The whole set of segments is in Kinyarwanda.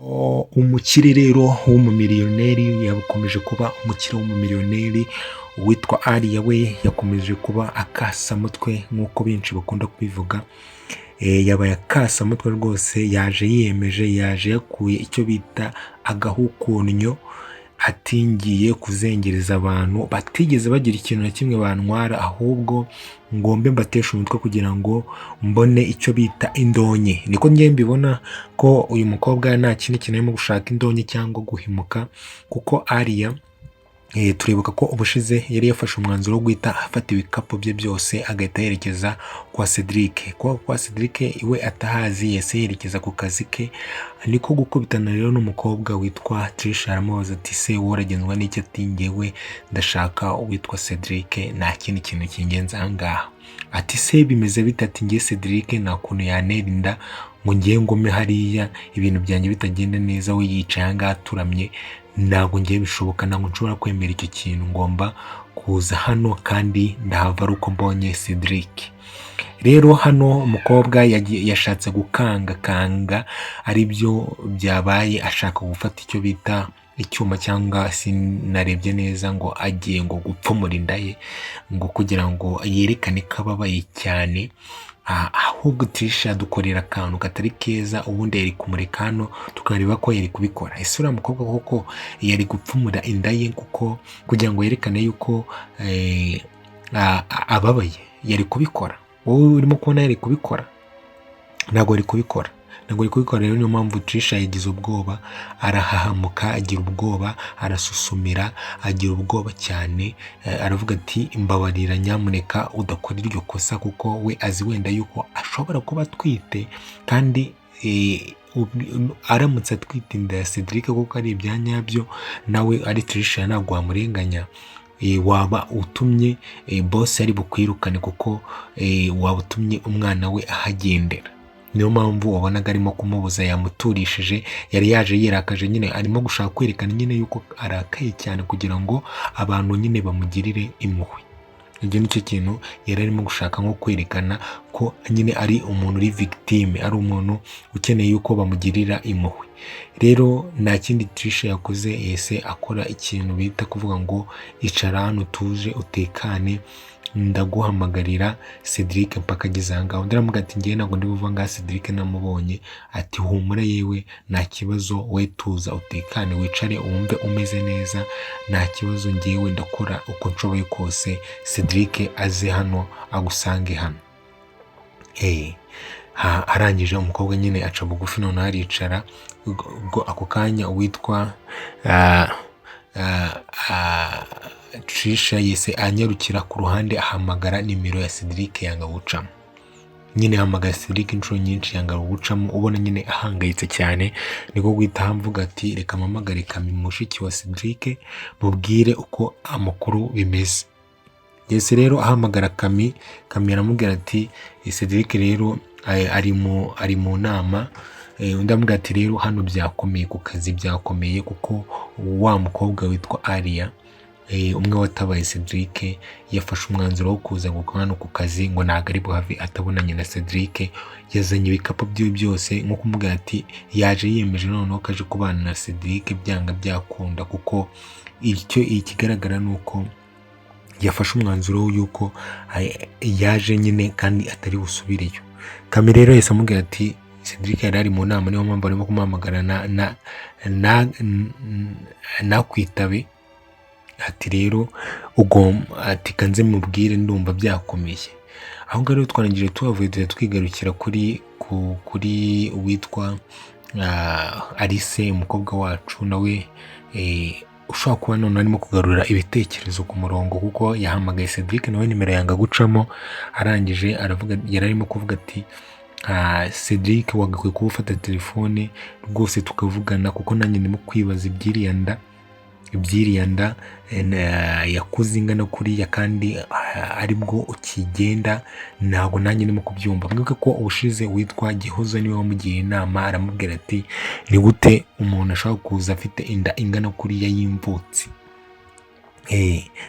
Umukire rero w'umumiliyoneri yakomeje kuba umukire w'umumiliyoneri witwa Alia we yakomeje kuba akasamutwe nk'uko benshi bakunda kubivuga. Yabaye akasamutwe rwose, yaje yiyemeje, yaje yakuye icyo bita agahukunyo, atingiye kuzengereza abantu batigeze bagira ikintu na kimwe bantwara, ahubwo ngombe mbatesha umutwe kugira ngo mbone icyo bita indonke. Niko njye mbibona ko uyu mukobwa nta kindi kintu arimo gushaka indonke cyangwa guhimuka, kuko Alia turibuka ko ubushize yari yafashe umwanzuro wo guhita afata ibikapu bye byose agahita yerekeza kwa Cedric. Kwa Cedric iwe atahazi, yese yerekeza ku kazi ke. Niko gukubitana rero n'umukobwa witwa Trisha, aramubaza ati se wowe uragenzwa n'icyo? Ati njyewe ndashaka uwitwa Cedric, nta kindi kintu kingenza aha ngaha. Ati se bimeze bite? Ati njye Cedric nta kuntu yantera inda ngo ngiye ngome hariya ibintu byanjye bitagenda neza, we yicaye aha ngaha aturamye, ntabwo ngiye bishoboka, ntabwo nshobora kwemera icyo kintu, ngomba kuza hano kandi ndahava ari uko mbonye Cedric. Rero hano umukobwa yashatse gukanga aribyo byabaye, ashaka gufata icyo bita icyuma, cyangwa sinarebye neza ngo agiye ngo gupfumura inda ye ngo kugira ngo yerekane ko ababaye cyane. Ahubwo Trisha dukorera akantu katari keza, ubundi yari kumureka hano tukareba ko yari kubikora. Ese uriya mukobwa koko yari gupfumura inda ye kuko kugira ngo yerekane yuko ababaye? Yari kubikora? Wowe urimo kubona yari kubikora? Ntabwo ari kubikora. Rero niyo mpamvu Trisha yagize ubwoba, arahahamuka, agira ubwoba, arasusumira, agira ubwoba cyane. Aravuga ati mbabarira nyamuneka udakora iryo kosa, kuko we azi wenda yuko ashobora kuba atwite, kandi aramutse atwite inda ya Cedric kuko ari ibya nyabyo, nawe ari Trisha ntabwo wamurenganya. Waba utumye boss ari bukwirukane, kuko waba utumye umwana we ahagendera. Niyo mpamvu wabonaga arimo kumubuza, yamuturishije, yari yaje yirakaje, nyine arimo gushaka kwerekana nyine yuko arakaye cyane kugira ngo abantu nyine bamugirire impuhwe. Ibyo nicyo kintu yari arimo gushaka, nko kwerekana ko nyine ari umuntu uri victime, ari umuntu ukeneye yuko bamugirira impuhwe. Rero nta kindi Trisha yakoze, yese akora ikintu bita kuvuga ngo icara hano utuje utekane, ndaguhamagarira Cedric mpaka ageze aha ngaha. Undi aravuga ati njyewe ntabwo ndi buva ngaha Cedric namubonye. Ati humura yewe nta kibazo, we tuza utekane wicare wumve umeze neza, nta kibazo, njyewe ndakora uko nshoboye kose Cedric aze hano agusange hano. Arangije umukobwa nyine aca bugufi, none aricara. Ako kanya uwitwa Trisha yese anyarukira ku ruhande, ahamagara nimero ya Cedric, yanga gucamo. Nyine ahamagara Cedric inshuro nyinshi, yanga gucamo, ubona nyine ahangayitse cyane. Niko guhita ahamvuga ati reka mpamagare Kami, mushiki wa Cedric, mubwire uko amakuru bimeze. Yese rero ahamagara Kami aramubwira ati Cedric rero ari mu nama. Undi amubwira ati rero hano byakomeye ku kazi, byakomeye kuko wa mukobwa witwa Alia, umwe watabaye Cedric, yafashe umwanzuro wo kuza hano ku kazi, ngo ntabwo ari buhave atabonanye na Cedric. Yazanye ibikapu bye byose, nko kumubwira ati yaje yiyemeje noneho ko aje kubana na Cedric byanga byakunda, kuko ikigaragara ni uko yafashe umwanzuro yuko yaje nyine kandi atari busubireyo. Kami rero yahise amubwira ati Cedric yari ari mu nama, niyo mpamvu arimo kumuhamagara nakwitabe. Ati rero ati kanze mubwire ndumva byakomeye. Aho ngaho rero twarangije tuhavuye twigarukira kuri uwitwa Alice, umukobwa wacu, nawe ushobora kuba none arimo kugarura ibitekerezo ku murongo, kuko yahamagaye Cedric nawe nimero yanga gucamo. Arangije yari arimo kuvuga ati Cedric wagakwiye kuba ufata telefone rwose tukavugana, kuko nanjye ndimo kwibaza iby'iriya nda yakuze ingana kuriya, kandi aribwo ukigenda, ntabwo nanjye ndimo kubyumva. Mwibuke ko ubushize witwa Gihozo niwe wamugiye inama, aramubwira ati ni gute umuntu ashobora kuza afite inda ingana kuriya y'imvutsi.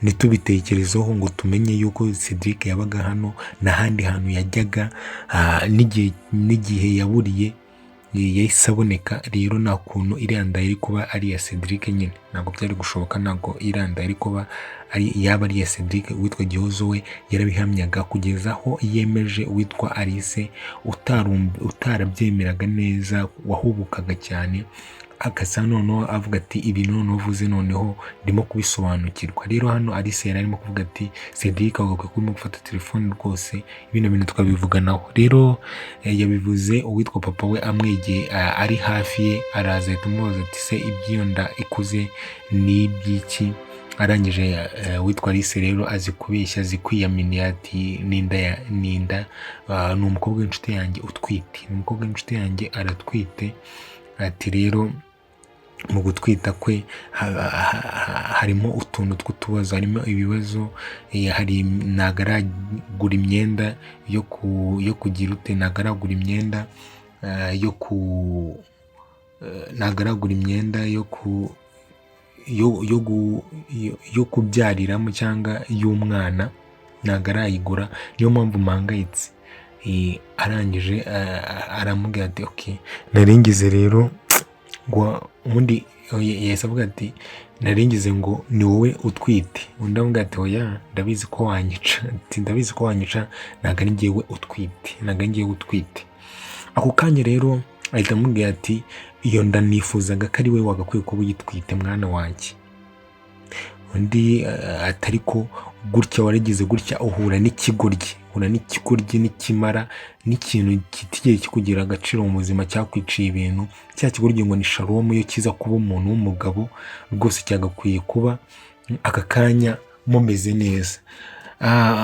Ntitubitekerezeho ngo tumenye yuko Cedric yabaga hano n'ahandi hantu yajyaga, n'igihe yaburiye yahise aboneka. Rero nta kuntu iriya nda yari kuba ari iya Cedric nyine, ntabwo byari gushoboka, ntabwo iriya nda yari kuba yaba ari iya Cedric. Uwitwa Gihozo we yarabihamyaga kugeza aho yemeje uwitwa Alice utarabyemeraga neza, wahubukaga cyane, agasa noneho avuga ati ibintu noneho uvuze noneho ndimo kubisobanukirwa. Rero hano Alice yari arimo kuvuga ati Cedric agakwiye kurimo gufata telefone rwose, bino bintu tukabivuganaho. Rero yabivuze uwitwa papa we amwegeye, ari hafi ye, araza ahita amubaza ati se iby'iyo nda ikuze ni iby'iki? Arangije witwa Alice rero azi kubeshya, azi kwiyaminiya ati ninda ni umukobwa w'inshuti yanjye utwite, ni umukobwa w'inshuti yanjye aratwite. Ati rero mu gutwita kwe harimo utuntu tw'utubazo, harimo ibibazo, ntago aragura imyenda yo kugira ute, ntago aragura imyenda ntago aragura imyenda yo kubyariramo cyangwa y'umwana, ntago arayigura, niyo mpamvu mpangayitse. Arangije aramubwira ati okay, naringize rero ngo undi yahise avuga ati naringize ngo ni wowe utwite. Undi avuga ati oya, ndabizi ko wanyica, ati ndabizi ko wanyica, ntago ari njyewe utwite, ntago ari njyewe utwite. Ako kanya rero ahita amubwira ati iyo nda nifuzaga ko ari we wagakwiye kuba uyitwite mwana wanjye. Undi atari ko gutya waragize gutya uhura n'ikigoryi n'ikimara, n'ikintu kitigeze kikugira agaciro mu buzima, cyakwiciye ibintu. Cya kigoryi ngo ni Shalom, iyo kiza kuba umuntu w'umugabo rwose cyagakwiye kuba aka kanya mumeze neza.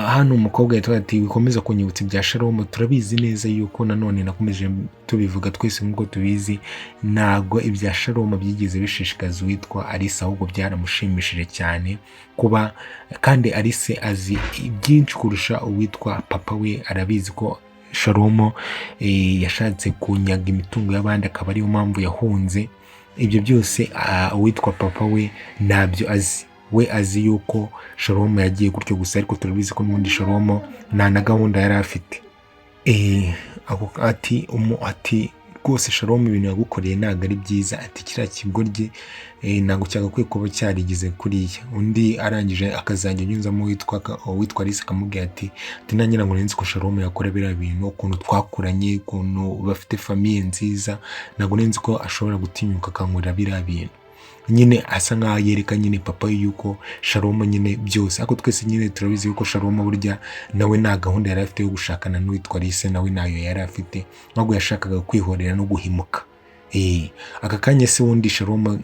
Hano umukobwa yitwa ati wikomeza kunyibutsa ibya Shalom, turabizi neza yuko nanone nakomeje tubivuga twese nk'uko tubizi, ntago ibya Shalom byigeze bishishikaza uwitwa Alice, ahubwo byaramushimishije cyane kuba, kandi Alice azi byinshi kurusha uwitwa papa we. Arabizi ko Shalom yashatse kunyaga imitungo y'abandi, akaba ariyo mpamvu yahunze. Ibyo byose uwitwa papa we ntabyo azi. We azi yuko Shalom yagiye gutyo gusa, ariko turabizi ko n'ubundi Shalom nta na gahunda yari afite. Ati rwose Shalom ibintu yagukoreye ntabwo ari byiza, ati kiriya kigoryi ntabwo cyagakwiye kuba cyarigize kuriya. Undi arangije akazajya anyuzamo witwa Alice akamubwira ati nanjye ntabwo nzi ko Shalom yakora biriya bintu, ukuntu twakuranye, ukuntu bafite famiye nziza, ntabwo nzi ko ashobora gutinyuka akankorera biriya bintu. Nyine asa nkaho yereka nyine papa yuko Shalom nyine byose, ariko twese nyine turabizi yuko Shalom burya nawe nta gahunda yari afite yo gushakana n'uwitwa Alice, nawe nayo yari afite, ntabwo yashakaga kwihorera no guhimuka. Aka kanya se wundi Shalom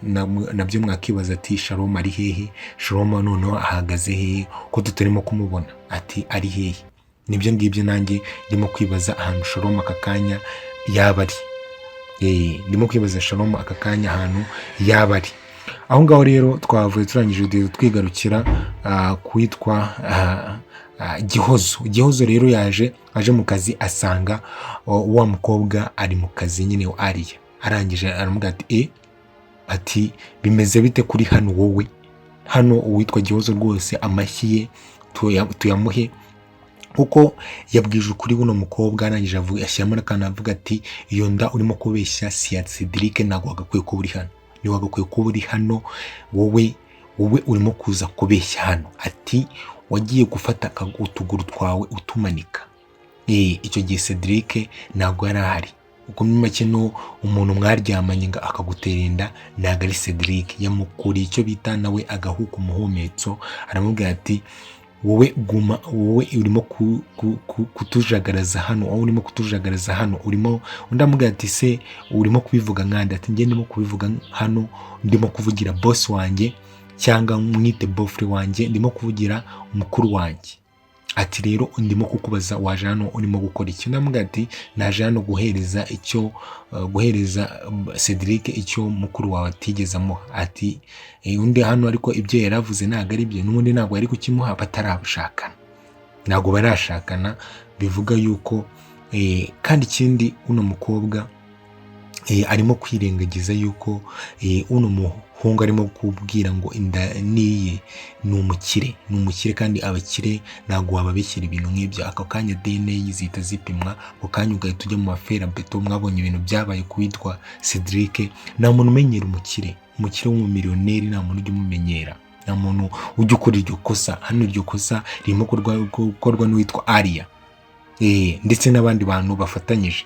nabyo mwakibaza ati Shalom ari hehe, Shalom noneho ahagaze hehe ko tutarimo kumubona, ati ari hehe. Nibyo ngibyo nanjye ndimo kwibaza ahantu Shalom aka kanya yaba ari. Ndimo kwibaza Shalom aka kanya ahantu yaba ari. Aho ngaho rero twavuye turangije twigarukira kwitwa Gihozo rero aje mu kazi, asanga wa mukobwa ari mu kazi nyine Ariya. Arangije aramubwira ati bimeze bite kuri hano wowe? Hano uwitwa Gihozo rwose amashyi ye tuyamuhe, kuko yabwije ukuri buno mukobwa. Arangije ashyiramo n'akantu avuga ati iyo nda urimo kubeshya si ya Cedric, ntabwo wagakwiye kuba uri hano, ni wagakwiye kuba uri hano, wowe urimo kuza kubeshya hano. Ati wagiye gufata utuguru twawe utumanika. Icyo gihe Cedric ntabwo yari ahari. Uko muri make no umuntu mwaryamanye ngo akagutera inda ntabwo ari Cedric, yamukuriye icyo bita nawe agahuka umuhumetso. Aramubwira ati wowe guma, wowe urimo kutujagaraza hano, wowe urimo kutujagaraza hano, urimo. Undi amubwira ati se urimo kubivuga nkande? Ati njye ndimo kubivuga hano, ndimo kuvugira boss wanjye cyangwa mwite bofre wanjye, ndimo kuvugira mukuru wanjye. Ati rero ndimo kukubaza waje hano urimo gukora iki? Ndamubwira ati naje hano guhereza Cedric icyo mukuru wawe atigeze amuha. Ati undi hano ariko ibyo yaravuze ntabwo ari byo, n'ubundi ntabwo yari kukimuha, batarashakana, ntabwo barashakana. Bivuga yuko kandi ikindi uno mukobwa arimo kwirengagiza yuko uno muhungu arimo kubwira ngo inda niye ni umukire kandi abakire ntabwo wababeshyira ibintu nk'ibyo. Ako kanya DNA zihita zipimwa, ako kanya ugahita ujya mu mafera beto. Mwabonye ibintu byabaye ku witwa Cedric. Nta muntu umenyera umukire w'umumiliyoneri, nta muntu ujya umumenyera, nta muntu ujya ukora iryo kosa. Hano iryo kosa ririmo gukorwa n'uwitwa Aria ndetse n'abandi bantu bafatanyije.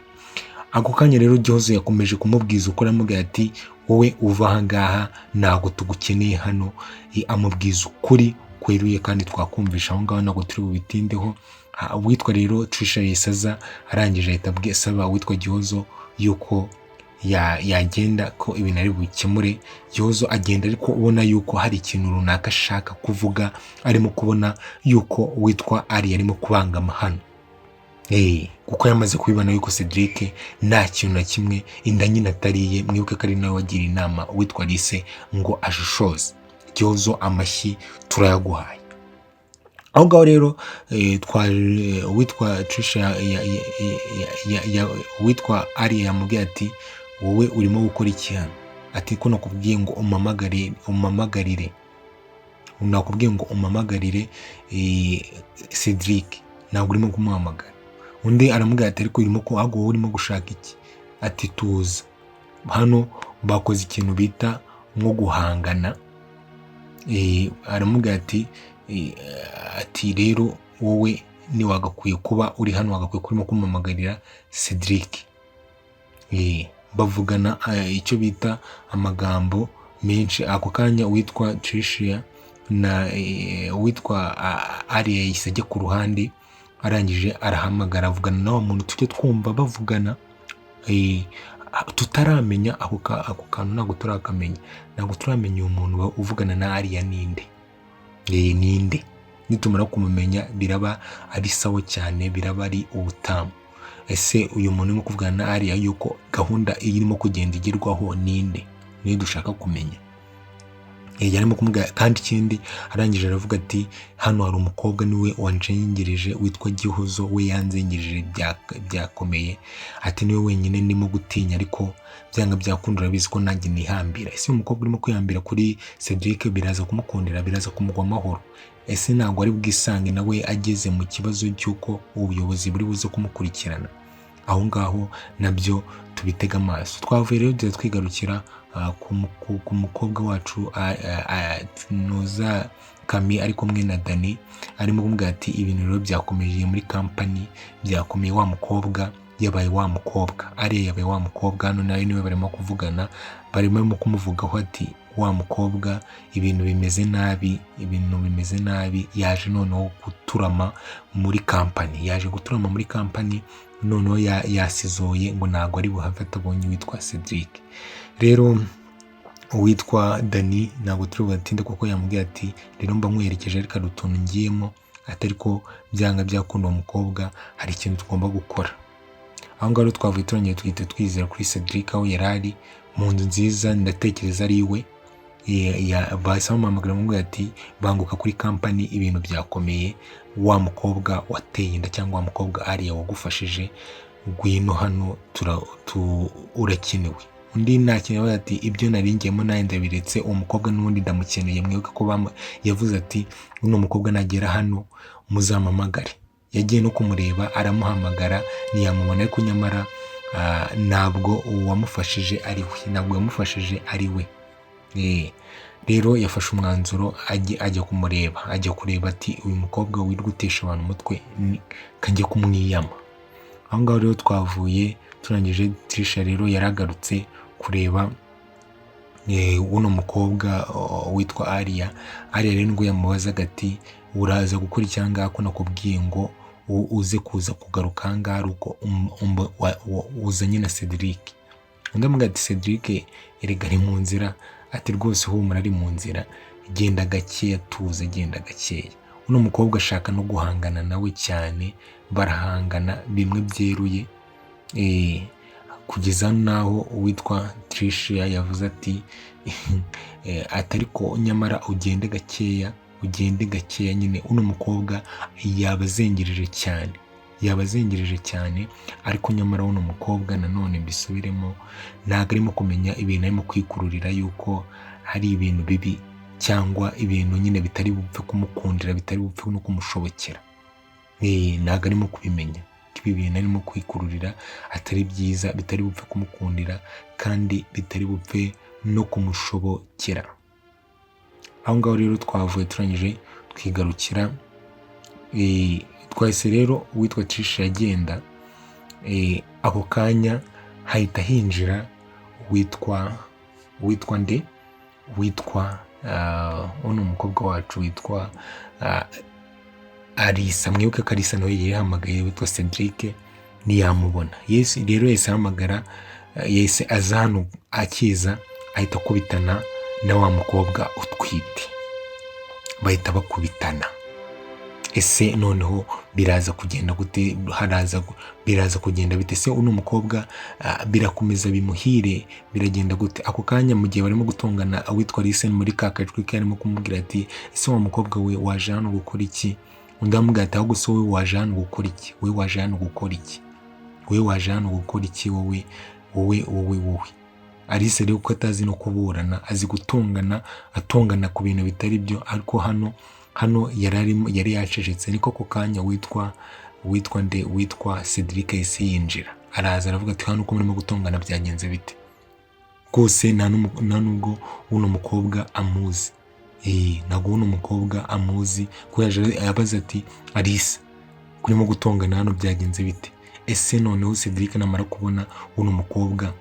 Ako kanya rero Gihozo yakomeje kumubwiza ukuri, amubwira ati wowe uva aha ngaha ntabwo tugukeneye hano. Amubwiza ukuri kweruye kandi twakumvisha aho ngaho, ntabwo turi bubitindeho. Uwitwa rero Trisha Yesaza arangije ahita asaba uwitwa Gihozo yuko yagenda, ko ibintu ari bukemure. Gihozo agenda ariko ubona yuko hari ikintu runaka ashaka kuvuga, arimo kubona yuko uwitwa Ari arimo kubangama hano. Kuko yamaze kubibona yuko Cedric nta kintu na kimwe inda nyine atariye. Mwibuke ko ari nawe wagira inama uwitwa Alice ngo ashishoze. Gihozo amashyi turayaguhaye. Aho ngaho rero uwitwa Trisha uwitwa Ari yamubwiye ati wowe urimo gukora iki hano? Ati ko nakubwiye ngo umamagarire Cedric, ntabwo urimo kumuhamagara. Undi aramubwira ati ariko urimo gushaka iki? Ati tuza hano bakoze ikintu bita nko guhangana. Aramubwira ati rero wowe ni wagakwiye kuba uri hano, wagakwiye kurimo kumamagarira Cedric. Bavugana icyo bita amagambo menshi. Ako kanya uwitwa Tricia na uwitwa Aria yahise ajya ku ruhande, arangije arahamagara avugana na wa muntu tujye twumva bavugana tutaramenya. Ako kantu ntabwo turakamenya, ntabwo turamenya uyu muntu uvugana na Aria ninde. Nitumara kumumenya biraba ari sawa cyane, biraba ari ubutamu. Ese uyu muntu urimo kuvugana na Aria yuko gahunda irimo kugenda igerwaho ninde? Niyo dushaka kumenya. Yarimo kumubwira kandi ikindi, arangije aravuga ati hano hari umukobwa niwe wanjengirije witwa Gihozo, we yanzengirije byakomeye. Ati niwe wenyine ndimo gutinya, ariko byanga byakunda urabizi ko nanjye nihambira. Ese umukobwa urimo kwihambira kuri Cedric biraza kumukundira, biraza kumugwa amahoro? Ese ntabwo ari bwisange nawe ageze mu kibazo cy'uko ubuyobozi buri buze kumukurikirana? Aho ngaho nabyo tubitega amaso. Twavuye rero twigarukira ku mukobwa wacu Noza Kami ari kumwe na Dani, arimo kumubwira ati ibintu rero byakomeje muri kampani, byakomeye. Wa mukobwa yabaye wa mukobwa, Aria yabaye wa mukobwa. Hano nawe niwe barimo kuvugana, barimo kumuvugaho ati wa mukobwa ibintu bimeze nabi, yaje noneho guturama muri kampani, noneho yasizoye ngo ntabwo ari buhave atabonye witwa Cedric. Rero uwitwa Dani ntabwo turi bubatinde kuko yamubwiye ati rero mba nkwerekeje ariko hari utuntu ngiyemo, atari ko byanga byakunda uwo mukobwa, hari ikintu tugomba gukora. Aho ngaho twavuye turongeye twite twizera kuri Cedric aho yari ari mu nzu nziza, ndatekereza ari iwe. Bahise bamuhamagara bamubwira ati banguka kuri kampani, ibintu byakomeye. Wa mukobwa wateye inda cyangwa wa mukobwa Aria wagufashije, ngwino hano urakenewe. Undi nakenewe ati ibyo naringiyemo nawe ndabiretse, uwo mukobwa n'ubundi ndamukeneye. Mwibuke ko yavuze ati uno mukobwa nagera hano muzamamagare. Yagiye no kumureba aramuhamagara ntiyamubona, ariko nyamara ntabwo uwamufashije ari we. Rero yafashe umwanzuro ajya kumureba, ajya kureba ati uyu mukobwa wirirwa utesha abantu umutwe kajya kumwiyama. Aho ngaho rero twavuye turangije. Trisha rero yaragarutse kureba uno mukobwa witwa Aria rero ngo yamubazaga ati uraza gukora icyanga ko nakubwiye ngo uze kuza kugaruka aha ngaha uko uzanye na Cedric. Undi amubwira ati Cedric erega ari mu nzira. Ati rwose humura ari mu nzira, genda gakeya, tuze genda gakeya. Uno mukobwa ashaka no guhangana nawe cyane, barahangana bimwe byeruye, kugeza naho uwitwa Trisha yavuze ati ariko nyamara ugende gakeya nyine. Uno mukobwa yabazengereje cyane, yaba azengereje cyane, ariko nyamara uno mukobwa nanone mbisubiremo ntabwo arimo kumenya ibintu arimo kwikururira yuko hari ibintu bibi cyangwa ibintu nyine bitari bupfe kumukundira, bitari bupfe no kumushobokera. Ntabwo arimo kubimenya ibi bintu arimo kwikururira atari byiza, bitari bupfe kumukundira kandi bitari bupfe no kumushobokera. Aho ngaho rero twavuye turangije twigarukira, twahise rero uwitwa Trisha agenda, ako kanya hahita hinjira witwa nde, witwa uno umukobwa wacu witwa Alisa. Mwibuke ko Alisa nawe yahamagaye witwa Cedric ntiyamubona. Rero yahise ahamagara, yahise aza hano akiza, ahita akubitana na wa mukobwa utwite, bahita bakubitana. Ese noneho biraza kugenda gute? Biraza kugenda bite? Ese uno mukobwa birakomeza bimuhire, biragenda gute? Ako kanya mu gihe barimo gutongana, witwa Alisa muri ka kajwi ke arimo kumubwira ati ese wa mukobwa we waje hano gukora iki? Undi amubwira ati ahubwo se wowe waje hano gukora iki? Wowe waje hano gukora iki? Wowe waje hano gukora iki? Wowe Alisa rero ko atazi no kuburana, azi gutongana, atongana ku bintu bitari byo, ariko hano yari yacecetse. Niko ako kanya witwa Cedric yahise yinjira, araza aravuga ati hano uko murimo gutongana byagenze bite? Rwose nta nubwo uno mukobwa amuzi. Ntabwo uno mukobwa amuzi, ko yaje abaza ati Alisa kurimo gutongana hano byagenze bite? Ese noneho Cedric namara kubona uno mukobwa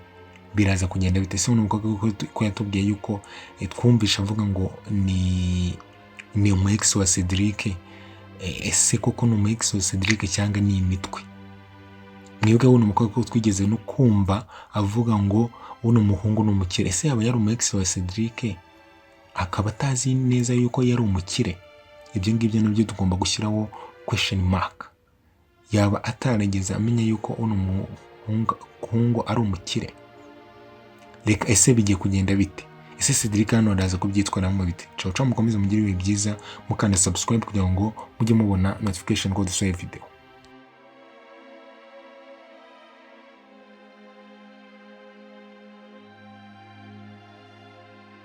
biraza kugenda bite? Ese uno mukobwa ko yatubwiye yuko twumvisha avuga ngo ni umu ex wa Cedric, ese koko ni umu ex wa Cedric cyangwa ni imitwe? Mwibuke uno mukobwa ko twigeze no kumva avuga ngo uno muhungu ni umukire. Ese yaba yari umu ex wa Cedric akaba atazi neza yuko yari umukire? Ibyo ngibyo nabyo tugomba gushyiraho question mark. Yaba atarageze amenya yuko uno muhungu ari umukire? Reka ese bigiye kugenda bite? Ese Cedric hano araza kubyitwaramo bite? Ciao mukomeze mugire ibihe byiza, mukanda subscribe kugira ngo mujye mubona notification ko dusohoye video.